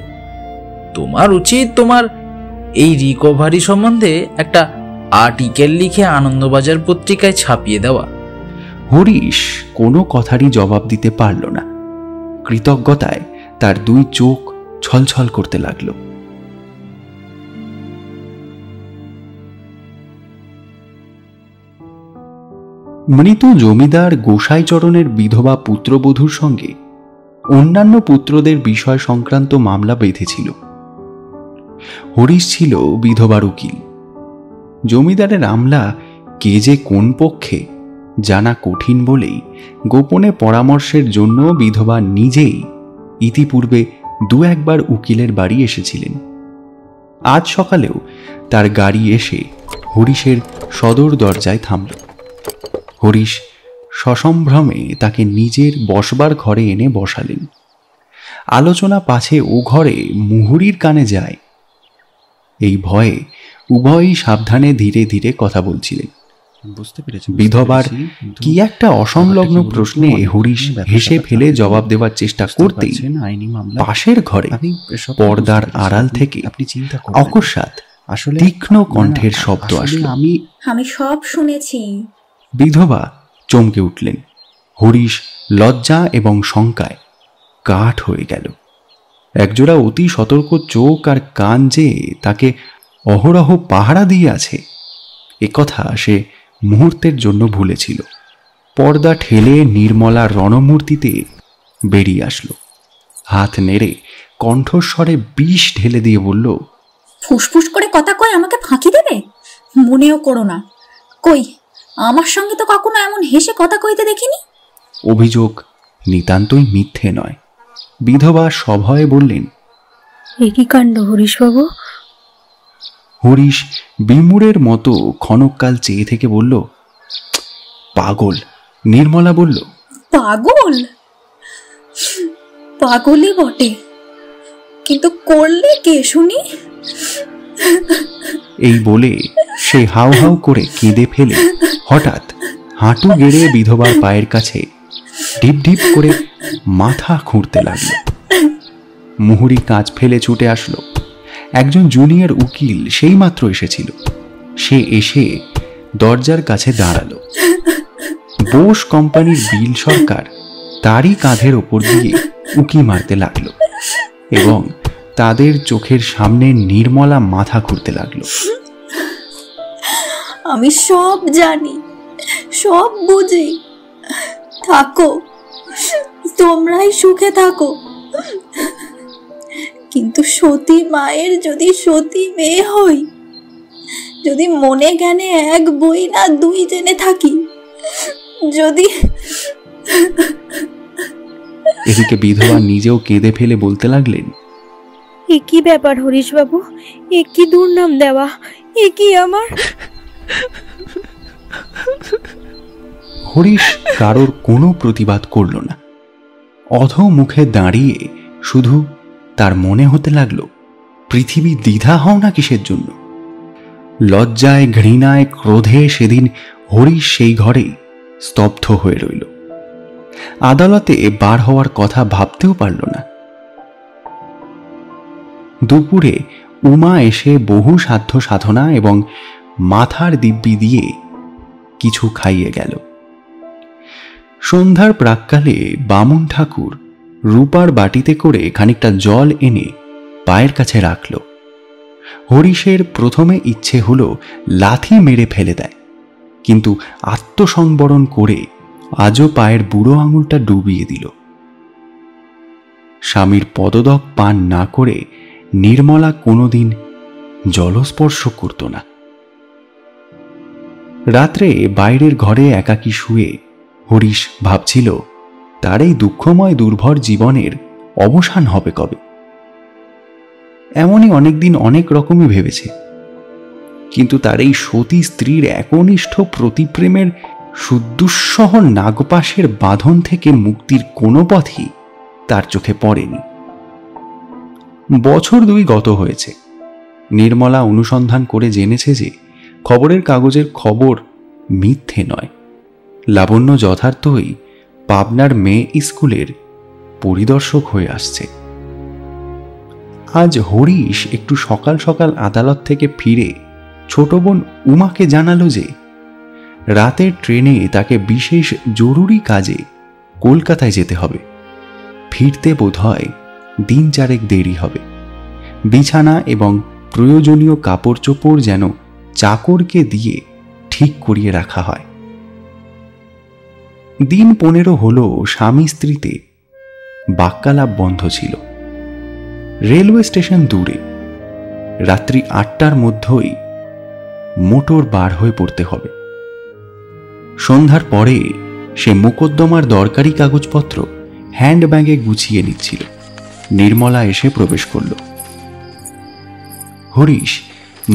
তোমার উচিত তোমার এই রিকভারি সম্বন্ধে একটা আর্টিকেল লিখে আনন্দবাজার পত্রিকায় ছাপিয়ে দেওয়া। হরিশ কোনো কথারই জবাব দিতে পারল না। কৃতজ্ঞতায় তার দুই চোখ ছলছল করতে লাগল। মৃত জমিদার গোসাইচরণের বিধবা পুত্রবধূর সঙ্গে অন্যান্য পুত্রদের বিষয় সংক্রান্ত মামলা বেঁধেছিল। হরিশ ছিল বিধবার উকিল। জমিদারের আমলা কে যে কোন পক্ষে জানা কঠিন বলেই গোপনে পরামর্শের জন্য বিধবা নিজেই ইতিপূর্বে দু একবার উকিলের বাড়ি এসেছিলেন। আজ সকালেও তার গাড়ি এসে হরিশের সদর দরজায় থামল। হরিশ সসম্ভ্রমে তাকে নিজের বসবার ঘরে এনে বসালেন। আলোচনা পাছে ও ঘরে মুহুরীর কানে যায়, এই ভয়ে উভয়ই সাবধানে ধীরে ধীরে কথা বলছিলেন। বিধবার কি একটা অসংলগ্ন প্রশ্নে হরিশ হেসে ফেলে জবাব দেওয়ার চেষ্টা করতেই পাশের ঘরে পর্দার আড়াল থেকে অকস্মাৎ তীক্ষ্ণ কণ্ঠের শব্দ আসলো। আমি সব শুনেছি। বিধবা চমকে উঠলেন। হরিশ লজ্জা এবং শঙ্কায় কাঠ হয়ে গেল। একজোড়া অতি সতর্ক চোখ আর কান যে তাকে অহরহ পাহারা দিয়ে আছে, একথা সে মুহূর্তের জন্য ভুলেছিল। পর্দা ঠেলে নির্মলা রণমূর্তিতে বেরিয়ে আসলো। হাত নেড়ে কণ্ঠস্বরে বিষ ঢেলে দিয়ে বলল, ফুসফুস করে কথা কয় আমাকে ফাঁকি দেবে? মনেও করো না। কই, আমার সঙ্গে তো কখনো এমন হেসে কথা কইতে দেখিনি। অভিযোগ নিতান্তই মিথ্যে নয়। বিধবা সভয়ে বললেন, এ কি কাণ্ড হরিশবাবু? হরিশ বিমূঢ়ের মতো ক্ষণকাল চেয়ে থেকে বলল, পাগল। নির্মলা বলল, পাগল? পাগলই বটে, কিন্তু করলে কে শুনি? এই বলে সে হাউ হাউ করে কেঁদে ফেলে হঠাৎ হাঁটু গেড়ে বিধবার পায়ের কাছে ঢিপ ঢিপ করে মাথা খুঁড়তে লাগল। মুহুরী কাঁচ ফেলে ছুটে আসলো। একজন জুনিয়র উকিল সেই মাত্র এসেছিল। সে এসে দরজার কাছে দাঁড়ালো। বোস কোম্পানির বিল সরকার তারই কাঁধের ওপর দিয়ে উকি মারতে লাগলো এবং তাদের চোখের সামনে নির্মলা মাথা ঘুরতে লাগলো। আমি সব জানি, সব বুঝি। থাকো, তোমরাই সুখে থাকো। কিন্তু সতী মায়ের যদি সতী মেয়ে হই, যদি মনে জ্ঞানে এক বই না দুই জেনে থাকি, যদি... এদিকে বিধবা নিজেও কেঁদে ফেলে বলতে লাগলেন, এ কি ব্যাপার হরিশ বাবু, এ কি দুর্নাম দেওয়া, এ কি আমার। হরিশ কারোর কোনো প্রতিবাদ করল না। অধ মুখে দাঁড়িয়ে শুধু তার মনে হতে লাগলো, পৃথিবী দ্বিধা হও না কিসের জন্য। লজ্জায়, ঘৃণায়, ক্রোধে সেদিন হরিশ সেই ঘরেই স্তব্ধ হয়ে রইল। আদালতে বার হওয়ার কথা ভাবতেও পারল না। দুপুরে উমা এসে বহু সাধ্য সাধনা এবং মাথার দিব্যি দিয়ে কিছু খাইয়ে গেল। সন্ধ্যার প্রাক্কালে বামুন ঠাকুর রূপার বাটিতে করে খানিকটা জল এনে পায়ের কাছে রাখল। হরিশের প্রথমে ইচ্ছে হলো লাথি মেরে ফেলে দেয়, কিন্তু আত্মসংবরণ করে আজও পায়ের বুড়ো আঙুলটা ডুবিয়ে দিল। স্বামীর পদদক পান না করে নির্মলা কোনোদিন জলস্পর্শ করত না। রাত্রে বাইরের ঘরে একাকী শুয়ে হরিশ ভাবছিল, তার এই দুঃখময় দুর্ভর জীবনের অবসান হবে কবে। এমনই অনেকদিন অনেক রকমই ভেবেছে, কিন্তু তার এই সতী স্ত্রীর একনিষ্ঠ প্রতিপ্রেমের সুদুঃসহ নাগপাশের বাঁধন থেকে মুক্তির কোনো পথই তার চোখে পড়েনি। বছর 2 গত হয়েছে। নির্মলা অনুসন্ধান করে জেনেছে যে খবরের কাগজের খবর মিথ্যে নয়। লাবণ্য যথার্থই পাবনার মেয়ে স্কুলের পরিদর্শক হয়ে আসছে। আজ হরিশ একটু সকাল সকাল আদালত থেকে ফিরে ছোট বোন উমাকে জানালো যে রাতের ট্রেনে তাকে বিশেষ জরুরি কাজে কলকাতায় যেতে হবে। ফিরতে বোধহয় 3-4 দেরি হবে। বিছানা এবং প্রয়োজনীয় কাপড় চোপড় যেন চাকরকে দিয়ে ঠিক করিয়ে রাখা হয়। দিন 15 হলো স্বামী স্ত্রীতে বাক্যালাপ বন্ধ ছিল। রেলওয়ে স্টেশন দূরে। রাত্রি 8টার মধ্যেই মোটর বার হয়ে পড়তে হবে। সন্ধ্যার পরে সে মোকদ্দমার দরকারি কাগজপত্র হ্যান্ডব্যাগে গুছিয়ে নিচ্ছিল। নির্মলা এসে প্রবেশ করল। হরিশ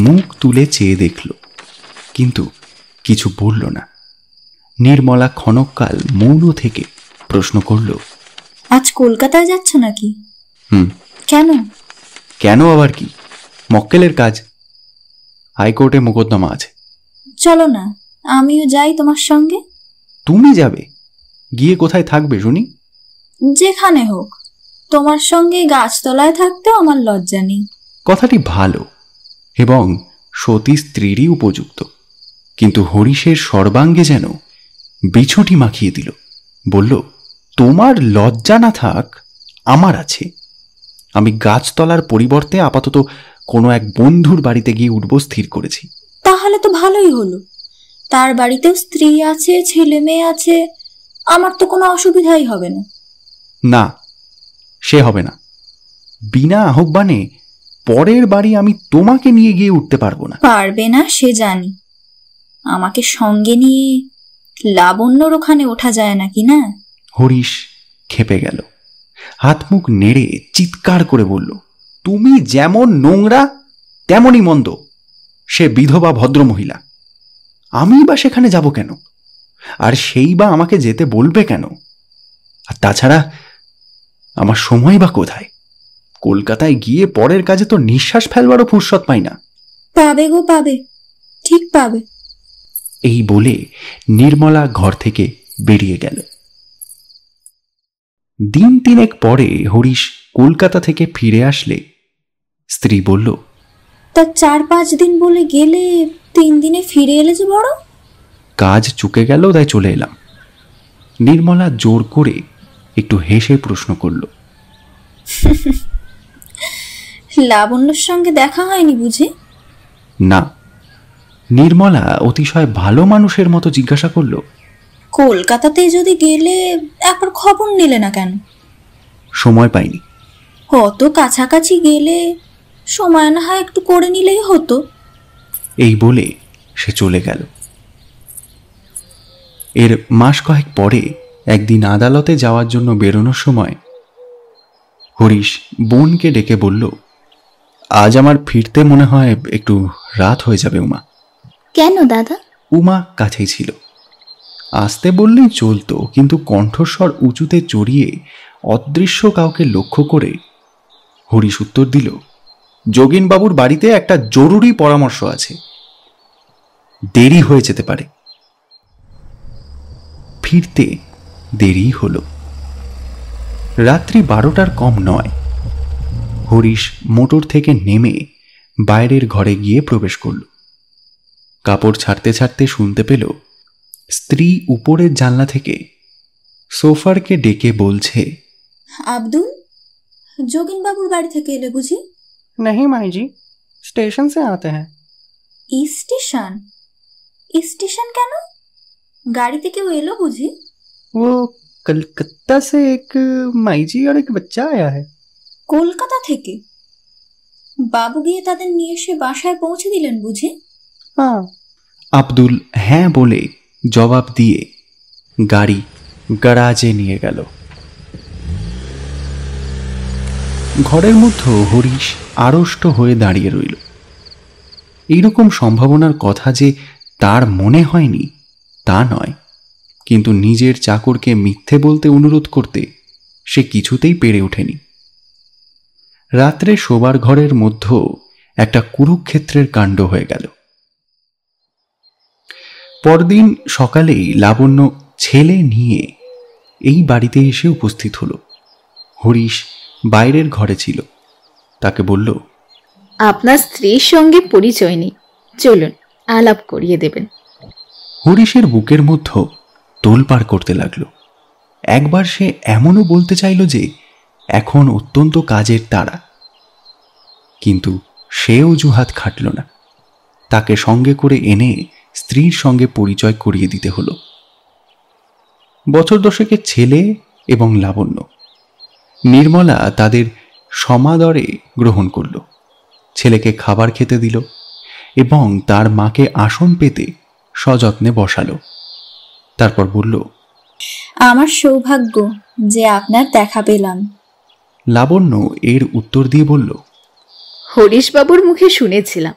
মুখ তুলে চেয়ে দেখল, কিন্তু কিছু বলল না। নির্মলা ক্ষণকাল মৌন থেকে প্রশ্ন করল, আজ কলকাতায় যাচ্ছ নাকি? কেন? কেন আবার কি? মক্কেলের কাজ। হাইকোর্টে মোকদ্দমা আছে। চলো না, আমিও যাই তোমার সঙ্গে। তুমি যাবে? গিয়ে কোথায় থাকবে শুনি? যেখানে হোক, তোমার সঙ্গে গাছতলায় থাকতে আমার লজ্জা নেই। কথাটি ভালো এবং সতী স্ত্রীরই উপযুক্ত, কিন্তু হরিশের সর্বাঙ্গে যেন বিছুটি মাখিয়ে দিল। বলল, তোমার লজ্জা না থাক, আমার আছে। আমি গাছতলার পরিবর্তে আপাতত কোনো এক বন্ধুর বাড়িতে গিয়ে উঠব স্থির করেছি। তাহলে তো ভালোই হলো। তার বাড়িতেও স্ত্রী আছে, ছেলে মেয়ে আছে, আমার তো কোনো অসুবিধাই হবে না। না, সে হবে না। বিনা আহ্বানে পরের বাড়ি আমি তোমাকে নিয়ে গিয়ে উঠতে পারবো না। পারবে না সে জানি। আমাকে সঙ্গে নিয়ে লাবণ্যর ওখানে ওঠা যায় নাকি না? হরিশ খেপে গেল। হাত মুখ নেড়ে চিৎকার করে বলল, তুমি যেমন নোংরা তেমনই মন্দ। সে বিধবা ভদ্রমহিলা, আমি বা সেখানে যাব কেন? আর সেই বা আমাকে যেতে বলবে কেন? আর তাছাড়া আমার সময় বা কোথায়? কলকাতায় গিয়ে পরের কাজে তো নিঃশ্বাস ফেলবারও ফুরসত পাই না। পাবে গো পাবে, ঠিক পাবে। এই বলে নির্মলা ঘর থেকে বেরিয়ে গেল। দিন তিনেক পরে হরিশ কলকাতা থেকে ফিরে আসলে স্ত্রী বলল, তা 4-5 দিন বলে গেলে 3 দিনে ফিরে এলে যে বড়? কাজ চুকে গেল, তাই চলে এলাম। নির্মলা জোর করে একটু হেসে প্রশ্ন করল, লাবণ্যর সঙ্গে দেখা হয়নি বুঝি? না। নির্মলা অতিশয় ভালো মানুষের মতো জিজ্ঞাসা করল, কলকাতাতে যদি গেলে একবার খবর নিলে না কেন? সময় পাইনি। অত কাছাকাছি গেলে সময় না হয় একটু করে নিলেই হতো। এই বলে সে চলে গেল। এর মাস কয়েক পরে একদিন আদালতে যাওয়ার জন্য বেরোনোর সময় হরিশ বোনকে ডেকে বলল, আজ আমার ফিরতে মনে হয় একটু রাত হয়ে যাবে উমা। কেন দাদা? উমা কাছেই ছিল। আসতে বললেই চলতো, কিন্তু কণ্ঠস্বর উঁচুতে চড়িয়ে অদৃশ্য কাউকে লক্ষ্য করে হরিশ উত্তর দিল, যোগিনবাবুর বাড়িতে একটা জরুরি পরামর্শ আছে, দেরি হয়ে যেতে পারে। ফিরতে দেরি হলো। রাত্রি 12টার কম নয়। হরিশ মোটর থেকে নেমে বাইরের ঘরে গিয়ে প্রবেশ করল। কাপড় ছাড়তে ছাড়তে শুনতে পেল স্ত্রী উপরের জানলা থেকে সোফারকে ডেকে বলছে, আব্দুল, যোগিনবাবুর বাড়ি থেকে এলে বুঝি? नहीं माई जी, स्टेशन से आते हैं। স্টেশন? স্টেশন কেন? গাড়িতে কেউ এলো বুঝি? वो कलकत्ता से एक माई जी और एक बच्चा आया है। কলকাতা থেকে? বাবু গিয়ে তাদের নিয়ে এসে বাসায় পৌঁছে দিলেন বুঝি? हाँ। আব্দুল হ্যাঁ বলে জবাব দিয়ে গাড়ি গ্যারাজে নিয়ে গেল। ঘরের মধ্যে হরিশ আড়ষ্ট হয়ে দাঁড়িয়ে রইল। এইরকম সম্ভাবনার কথা যে তার মনে হয়নি তা নয়, কিন্তু নিজের চাকরকে মিথ্যে বলতে অনুরোধ করতে সে কিছুতেই পেরে ওঠেনি। রাত্রে শোবার ঘরের মধ্যে একটা কুরুক্ষেত্রের কাণ্ড হয়ে গেল। পরদিন সকালেই লাবণ্য ছেলে নিয়ে এই বাড়িতে এসে উপস্থিত হলো। হরিশ বাইরের ঘরে ছিল। তাকে বলল, আপনার স্ত্রীর সঙ্গে পরিচয় নেই, চলুন আলাপ করিয়ে দেবেন। হরিশের বুকের মধ্যে তোলপাড় করতে লাগলো। একবার সে এমনও বলতে চাইল যে এখন অত্যন্ত কাজের তাড়া, কিন্তু সে অজুহাত খাটল না। তাকে সঙ্গে করে এনে স্ত্রীর সঙ্গে পরিচয় করিয়ে দিতে হলো। বছর দশেকের ছেলে এবং লাবণ্য। নির্মলা তাদের সমাদরে গ্রহণ করল। ছেলেকে খাবার খেতে দিল এবং তার মাকে আসন পেতে সযত্নে বসালো। তারপর বলল, আমার সৌভাগ্য যে আপনার দেখা পেলাম। লাবণ্য এর উত্তর দিয়ে বলল, হরিশবাবুর মুখে শুনেছিলাম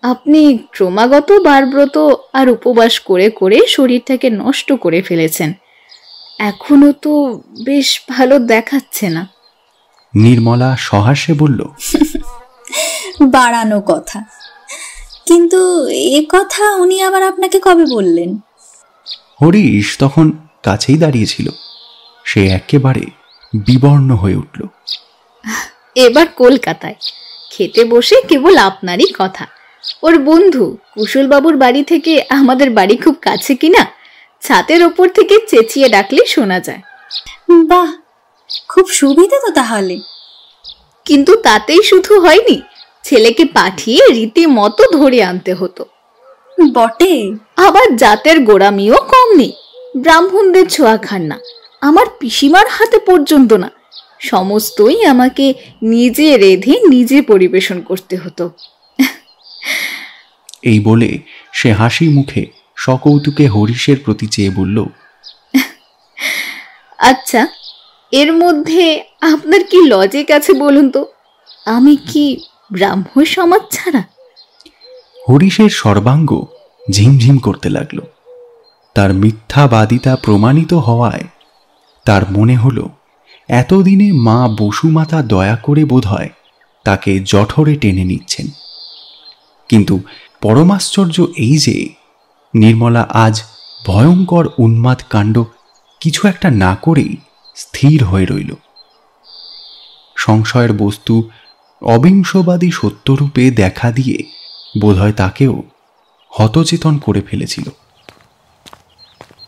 আপনি ক্রমাগত বারব্রত আর উপবাস করে করে শরীরটাকে নষ্ট করে ফেলেছেন। এখনো তো বেশ ভালো দেখাচ্ছে না। নির্মলা সহাস্যে বলল, বাড়ানো কথা, কিন্তু এ কথা উনি আবার আপনাকে কবে বললেন? হরিশ তখন কাছেই দাঁড়িয়েছিল। সে একেবারে বিবর্ণ হয়ে উঠল। এবার কলকাতায় খেতে বসে কেবল আপনারই কথা। ওর বন্ধু কুশলবাবুর বাড়ি থেকে আমাদের বাড়ি খুব কাছে কিনা, ছাতের ওপর থেকে চেঁচিয়ে ডাকলে শোনা যায়। বাহ, খুব সুবিধা তো তাহলে। কিন্তু তাতেই শুধু হয়নি, ছেলেকে পাঠিয়ে রীতিমতো ধরে আনতে হতো। বটে, আবার জাতের গোড়ামিও কম নেই। ব্রাহ্মণদের ছোঁয়া খান না, আমার পিসিমার হাতে পর্যন্ত না। সমস্তই আমাকে নিজে রেঁধে নিজে পরিবেশন করতে হতো। এই বলে সে হাসি মুখে সকৌতুকে হরিশের প্রতি চেয়ে বলল, আচ্ছা, এর মধ্যে আপনার কি লজিক আছে বলুন তো? আমি কি ব্রাহ্ম সমাজ ছাড়া? হরিশের সর্বাঙ্গ ঝিমঝিম করতে লাগলো। তার মিথ্যাবাদিতা প্রমাণিত হওয়ায় তার মনে হলো এতদিনে মা বসুমাতা দয়া করে বোধহয় তাকে জঠরে টেনে নিচ্ছেন। কিন্তু পরমাশ্চর্য এই যে নির্মলা আজ ভয়ঙ্কর উন্মাদ কাণ্ড কিছু একটা না করেই স্থির হয়ে রইল। সংশয়ের বস্তু অবিংশবাদী সত্যরূপে দেখা দিয়ে বোধহয় তাকেও হতচেতন করে ফেলেছিল।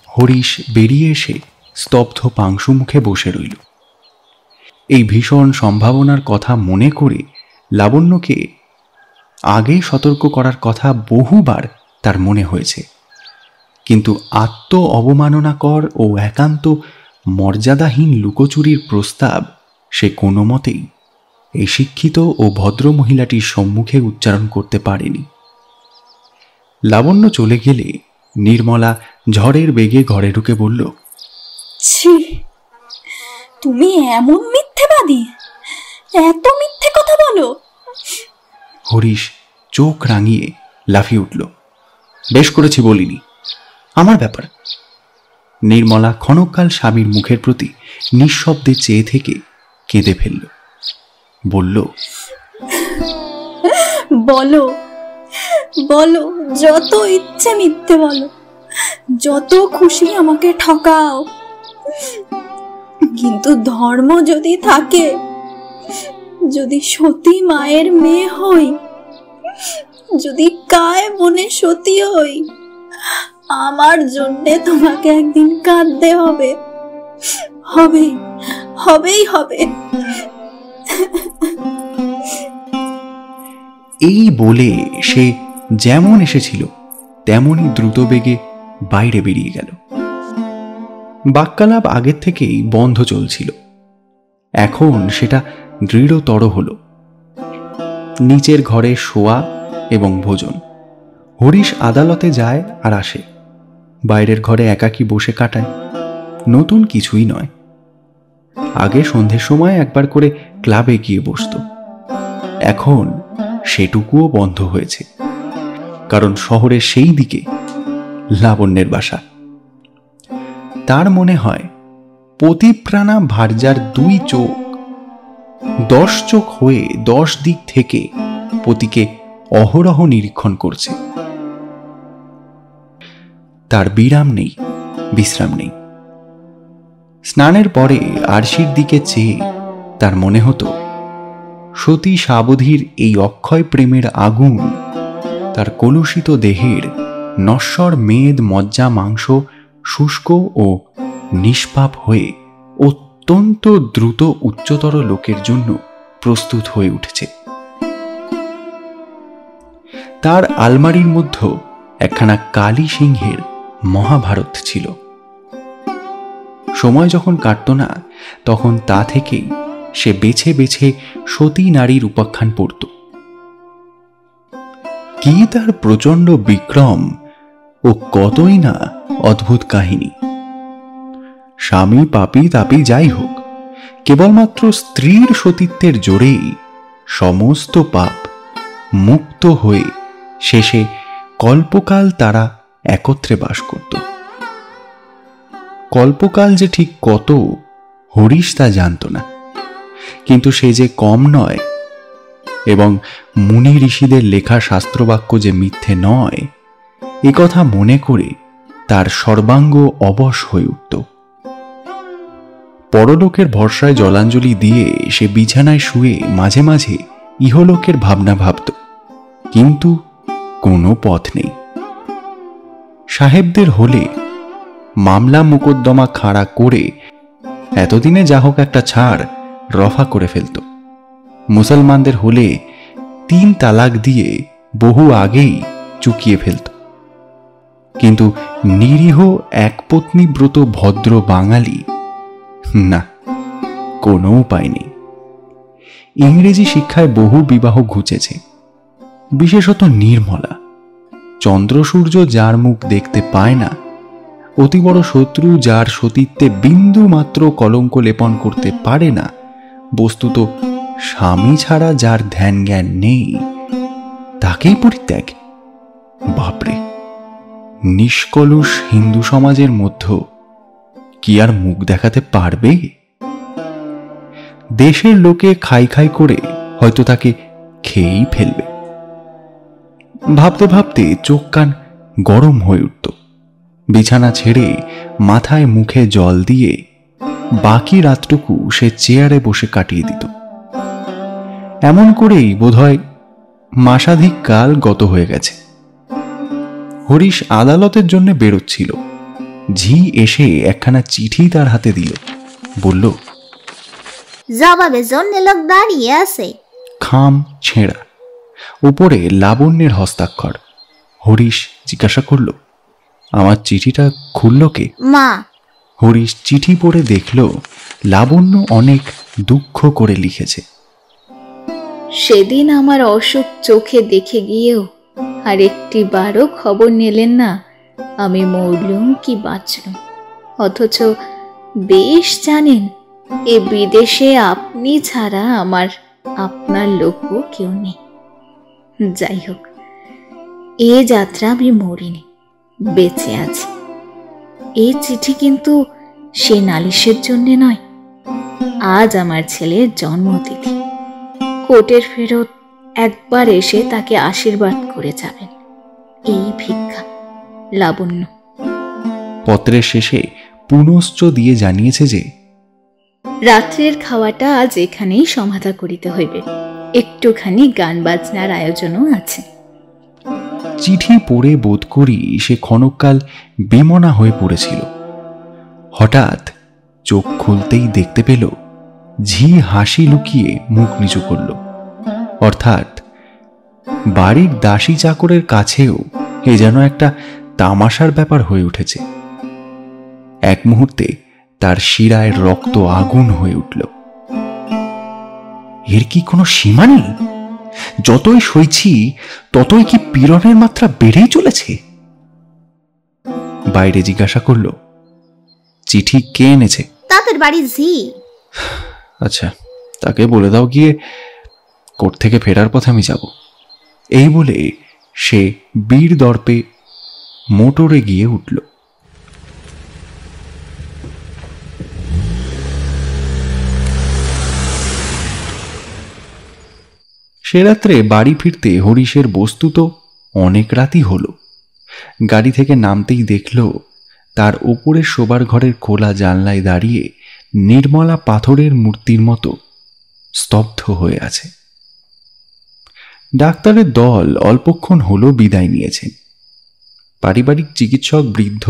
হরিশ বেরিয়ে এসে স্তব্ধ পাংশু মুখে বসে রইল। এই ভীষণ সম্ভাবনার কথা মনে করে লাবণ্যকে আগে সতর্ক করার কথা বহুবার তার মনে হয়েছে, কিন্তু আত্ম অবমাননাকর ও একান্ত মর্যাদাহীন লুকোচুরির প্রস্তাব সে কোনো মতেই এই শিক্ষিত ও ভদ্র মহিলাটির সম্মুখে উচ্চারণ করতে পারেনি। লাবণ্য চলে গেলে নির্মলা ঝড়ের বেগে ঘরে ঢুকে বলল, ছি, তুমি এমন মিথ্যেবাদী, এত মিথ্যে কথা বলো? হরিশ চোখ রাঙিয়ে লাফিয়ে উঠল। বেশ করেছি বলিনি, আমার ব্যাপার। নির্মলা ক্ষণকাল স্বামীর মুখের প্রতি নিঃশব্দে চেয়ে থেকে কেঁদে ফেলল। বলল, বলো বলো, যত ইচ্ছে মিথ্যে বলো, যত খুশি আমাকে ঠকাও, কিন্তু ধর্ম যদি থাকে, যদি সতী মায়ের মেয়ে হই, যদি কায় বনে সতী হই, আমার জন্যে তোমাকে একদিন কাঁদতে হবে, হবেই হবে। এই বলে সে যেমন এসেছিল তেমনই দ্রুত বেগে বাইরে বেরিয়ে গেল। বাক্যালাপ আগের থেকেই বন্ধ চলছিল, এখন সেটা দৃঢ়তর হল। নিচের ঘরে শোয়া এবং ভোজন। হরিশ আদালতে যায় আর আসে, বাইরের ঘরে একাকী বসে কাটায়। নতুন কিছুই নয়। আগে সন্ধ্যের সময় একবার করে ক্লাবে গিয়ে বসত, এখন সেটুকুও বন্ধ হয়েছে, কারণ শহরের সেই দিকে লাবণ্যের বাসা। তার মনে হয় পতিপ্রাণা ভার্যার 2 চোখ 10 চোখ হয়ে 10 দিক থেকে পতিকে অহরহ নিরীক্ষণ করছে। তার বিরাম নেই, বিশ্রাম নেই। স্নানের পরে আরশির দিকে চেয়ে তার মনে হতো সতী সাবধির এই অক্ষয় প্রেমের আগুন তার কলুষিত দেহের নশ্বর মেদ মজ্জা মাংস শুষ্ক ও নিষ্পাপ হয়ে অত্যন্ত দ্রুত উচ্চতর লোকের জন্য প্রস্তুত হয়ে উঠেছে। তার আলমারির মধ্যে একখানা কালী সিংহের মহাভারত ছিল। সময় যখন কাটত না, তখন তা থেকেই সে বেছে বেছে সতী নারীর উপাখ্যান পড়ত। কি তার প্রচণ্ড বিক্রম ও কতই না অদ্ভুত কাহিনী। স্বামী পাপী তাপী যাই হোক, কেবলমাত্র স্ত্রীর সতীত্বের জোরেই সমস্ত পাপ মুক্ত হয়ে শেষে কল্পকাল তারা একত্রে বাস করত। কল্পকাল যে ঠিক কত হরিশ তা জানত না, কিন্তু সে যে কম নয় এবং মুনি ঋষিদের লেখা শাস্ত্রবাক্য যে মিথ্যে নয়, এ কথা মনে করে তার সর্বাঙ্গ অবশ হয়ে উঠত। পরলোকের ভরসায় জলাঞ্জলি দিয়ে সে বিছানায় শুয়ে মাঝে মাঝে ইহলোকের ভাবনা ভাবত, কিন্তু কোনো পথ নেই। সাহেবদের হলে মামলা মোকদ্দমা খাড়া করে এতদিনে যা হোক একটা ছাড় রফা করে ফেলত। মুসলমানদের হলে 3 তালাক দিয়ে বহু আগেই চুকিয়ে ফেলত, কিন্তু নিরীহ একপত্নীব্রত ভদ্র বাঙালি না, কোনো উপায় নেই। ইংরেজি শিক্ষায় বহু বিবাহ ঘুচেছে, বিশেষত নির্মলা। চন্দ্রসূর্য যার মুখ দেখতে পায় না, অতি বড় শত্রু যার সতীত্বে বিন্দু মাত্র কলঙ্ক লেপন করতে পারে না, বস্তুত স্বামী ছাড়া যার ধ্যান জ্ঞান নেই, তাকেই পরিত্যাগ। বাপরে, নিষ্কলুষ হিন্দু সমাজের মধ্যে কি আর মুখ দেখাতে পারবে? দেশের লোকে খাই খাই করে হয়তো তাকে খেয়েই ফেলবে। ভাবতে ভাবতে চোখ কান গরম হয়ে উঠত। বিছানা ছেড়ে মাথায় মুখে জল দিয়ে বাকি রাতটুকু সে চেয়ারে বসে কাটিয়ে দিত। এমন করেই বোধহয় মাসাধিক কাল গত হয়ে গেছে। হরিশ আদালতের জন্য বেরোচ্ছিল। ঝি এসে একখানা চিঠি তার হাতে দিল, বলল, জবাবের জন্য লোক দাঁড়িয়ে আছে। খাম ছেঁড়া, উপরে লাবণ্যের হস্তাক্ষর। হরিশ জিজ্ঞাসা করল, আমার চিঠিটা খুলল কে? মা। হরিশ চিঠি পড়ে দেখল লাবণ্য অনেক দুঃখ করে লিখেছে। সেদিন আমার অসুখ চোখে দেখে গিয়েও আর একটি বারও খবর নিলেন না আমি মরলুম কি বাঁচলুম। অথচ বেশ জানেন এ বিদেশে আপনি ছাড়া আমার আপনার লোকও কেউ নেই। যাই হোক, এ যাত্রা আমি মরিনি, বেঁচে আছি। এই চিঠি কিন্তু সে নালিশের জন্যে নয়। আজ আমার ছেলের জন্মতিথি। কোর্টের ফেরত একবার এসে তাকে আশীর্বাদ করে যাবেন, এই ভিক্ষা। লাবণ্য। পত্রের শেষে পুনশ্চ দিয়ে জানিয়েছে যে রাত্রের খাওয়াটা আজ এখানেই সমাধা করিতে হইবে। একটুখানি গান বাজনার আয়োজনও আছে। চিঠি পড়ে বোধ করি সে ক্ষণকাল বেমনা হয়ে পড়েছিল। হঠাৎ চোখ খুলতেই দেখতে পেল ঝি হাসি লুকিয়ে মুখ নিচু করল। অর্থাৎ বাড়ির দাসী চাকরের কাছেও এ যেন একটা তামাশার ব্যাপার হয়ে উঠেছে। এক মুহূর্তে তার শিরায় রক্ত আগুন হয়ে উঠল। এর কি কোনো সীমা নেই? যতই সইছি ততই কি পীড়নের মাত্রা বেড়েই চলেছে? বাইরে জিজ্ঞাসা করল, চিঠি কে এনেছে? তাদের বাড়ি ঝি। আচ্ছা, তাকে বলে দাও গিয়ে কোর্ট থেকে ফেরার পথে আমি যাব। এই বলে সে বীর দর্পে মোটরে গিয়ে উঠল। সে রাত্রে বাড়ি ফিরতে হরিশের বস্তুত অনেক রাতই হল। গাড়ি থেকে নামতেই দেখল তার ওপরের শোবার ঘরের খোলা জানলায় দাঁড়িয়ে নির্মলা পাথরের মূর্তির মতো স্তব্ধ হয়ে আছে। ডাক্তারের দল অল্পক্ষণ হলো বিদায় নিয়েছেন। পারিবারিক চিকিৎসক বৃদ্ধ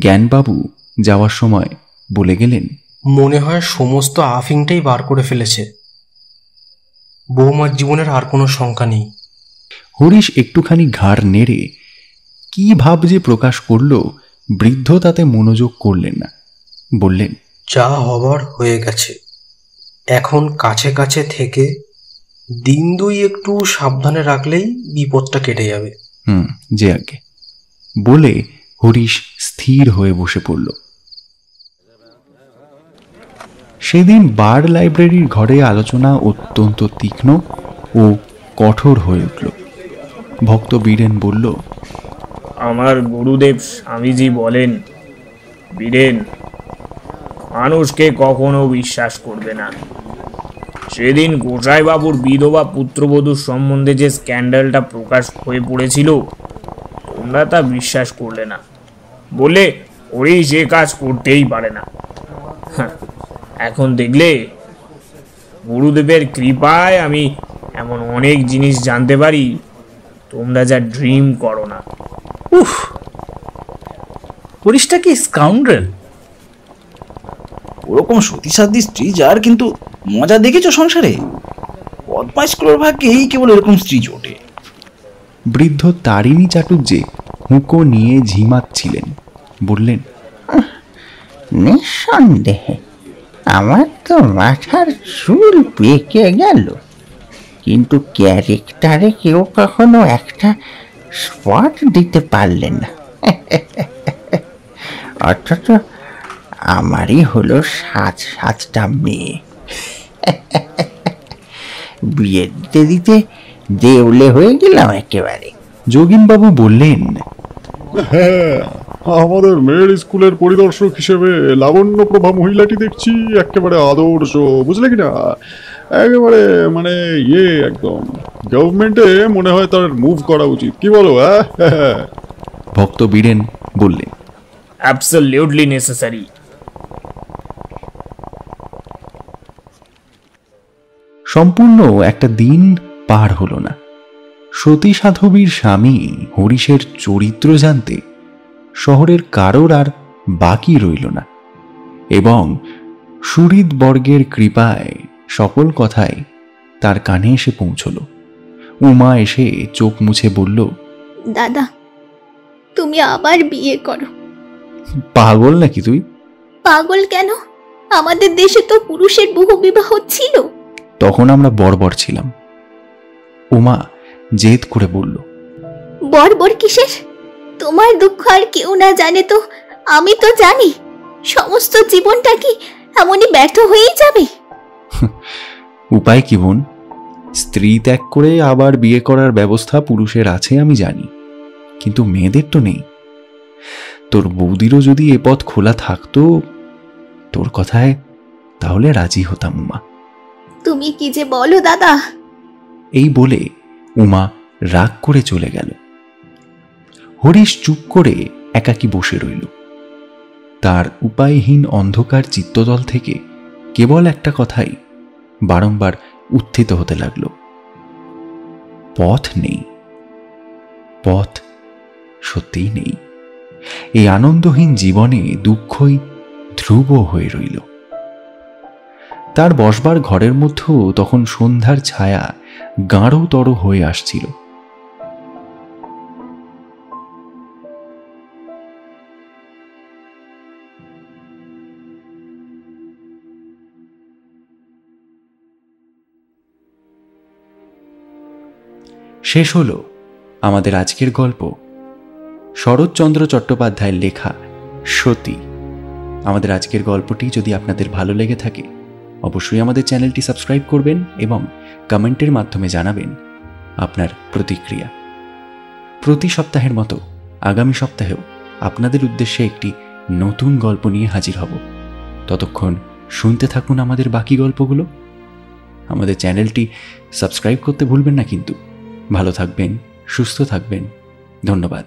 জ্ঞানবাবু যাওয়ার সময় বলে গেলেন, মনে হয় সমস্ত আফিংটাই বার করে ফেলেছে। বৌমার জীবনের আর কোনো শঙ্কা নেই। হরিশ একটুখানি ঘাড় নেড়ে কি ভাব যে প্রকাশ করল, বৃদ্ধ তাতে মনোযোগ করলেন না। বললেন, যা হবার হয়ে গেছে। এখন কাছে কাছে থেকে দিন দুই একটু সাবধানে রাখলেই বিপদটা কেটে যাবে। যে আগে বলে হরিশ স্থির হয়ে বসে পড়ল। সেদিন বার লাইব্রেরির ঘরে আলোচনা অত্যন্ত তীক্ষ্ণ ও কঠোর হয়ে উঠল। ভক্ত বীরেন বলল, আমার গুরুদেব স্বামীজি বলেন, বীরেন, মানুষকে কখনো বিশ্বাস করবে না। সেদিন গোসাইবাবুর বিধবা পুত্রবধূর সম্বন্ধে যে স্ক্যান্ডালটা প্রকাশ হয়ে পড়েছিল, তোমরা তা বিশ্বাস করলে না, বলে ওই সে কাজ করতেই পারে না। এখন দেখলে গুরুদেবের কৃপায় আমি এমন অনেক জিনিস জানতে পারি তোমরা যা ড্রিম করো না। উফ, হরিশটা কি স্কাউন্ড্রেল! ওরকম সতীসাধ্যী স্ত্রী যার কিন্তু মজা দেখেছো সংসারে? বদমাইশগুলোর ভাগ্যেই কেবল এরকম স্ত্রী জোটে। বৃদ্ধ তারিণী চাটুর্যে হুঁকো নিয়ে ঝিমাচ্ছিলেন। বললেন, নিঃসন্দেহে আমার তো মাথার চুল পেকে গেল, কিন্তু ক্যারেক্টারে কেউ কখনো একটা স্পট দিতে পারলেন না। অথচ আমারই হলো 7-7টা মেয়ে। বিয়ে দিতে দিতে দেউলে হয়ে গেলাম একেবারে। যোগিনবাবু বললেন, আমাদের মেয়ের স্কুলের পরিদর্শক হিসেবে লাবণ্যপ্রভা মহিলাটি দেখছি একেবারে আদর্শ, বুঝলে কিনা? একেবারে মানে একদম গভর্নমেন্টে মনে হয় তার মুভ করা উচিত, কি বলো? ভক্ত বীরেন বললেন, অ্যাবসলিউটলি নেসেসারি। সম্পূর্ণ একটা দিন পার হলো না, সতী সাধবীর স্বামী হরিশের চরিত্র জানতে শহরের কারোর আর বাকি রইল না, এবং সুহৃদ বর্গের কৃপায় সকল কথাই তার কানে এসে পৌঁছল। উমা এসে চোখ মুছে বলল, দাদা তুমি আবার বিয়ে করো। পাগল নাকি তুই? পাগল কেন, আমাদের দেশে তো পুরুষের বহু বিবাহ ছিল। তখন আমরা বর্বর ছিলাম। উমা জেদ করে বলল, বর্বর কিসের? তোমার দুঃখ আর কেউ না জানে তো আমি তো জানি। সমস্ত জীবনটা কি এমনই ব্যর্থ হয়েই যাবে? উপায় কি বোন? স্ত্রী ত্যাগ করে আবার বিয়ে করার ব্যবস্থা পুরুষের আছে আমি জানি, কিন্তু মেয়েদের তো নেই। তোর বৌদিরও যদি এ পথ খোলা থাকতো তোর কথায়, তাহলে রাজি হতাম উমা। তুমি কি যে বলো দাদা। এই বলে উমা রাগ করে চলে গেল। হরিশ চুপ করে একাকী বসে রইল। তার উপায়হীন অন্ধকার চিত্ততল থেকে কেবল একটা কথাই বারংবার উত্থিত হতে লাগল, পথ নেই, পথ সত্যিই নেই। এই আনন্দহীন জীবনে দুঃখই ধ্রুব হয়ে রইল। তার বসবার ঘরের মধ্যেও তখন সন্ধ্যার ছায়া গাঢ়তর হয়ে আসছিল। শেষ হলো আমাদের আজকের গল্প, শরৎচন্দ্র চট্টোপাধ্যায়ের লেখা সতী। আমাদের আজকের গল্পটি যদি আপনাদের ভালো লেগে থাকে অবশ্যই আমাদের চ্যানেলটি সাবস্ক্রাইব করবেন এবং কমেন্টের মাধ্যমে জানাবেন আপনার প্রতিক্রিয়া। প্রতি সপ্তাহের মতো আগামী সপ্তাহেও আপনাদের উদ্দেশ্যে একটি নতুন গল্প নিয়ে হাজির হব। ততক্ষণ শুনতে থাকুন আমাদের বাকি গল্পগুলো। আমাদের চ্যানেলটি সাবস্ক্রাইব করতে ভুলবেন না কিন্তু। ভালো থাকবেন, সুস্থ থাকবেন। ধন্যবাদ।